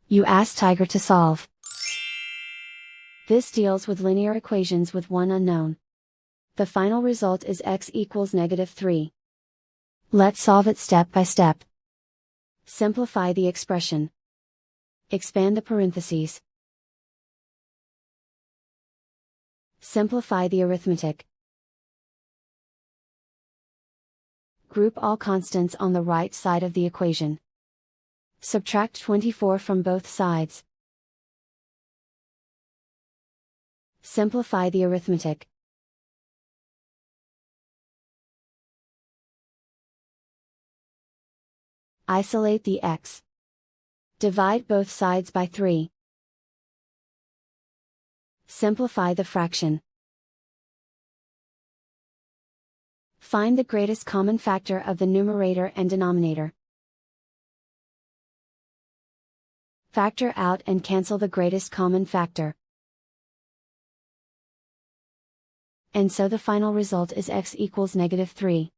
You ask Tiger to solve. This deals with linear equations with one unknown. The final result is x equals -3. Let's solve it step by step. Simplify the expression. Expand the parentheses. Simplify the arithmetic. Group all constants on the right side of the equation. Subtract 24 from both sides. Simplify the arithmetic. Isolate the x. Divide both sides by 3. Simplify the fraction. Find the greatest common factor of the numerator and denominator. Factor out and cancel the greatest common factor. And so the final result is x equals -3.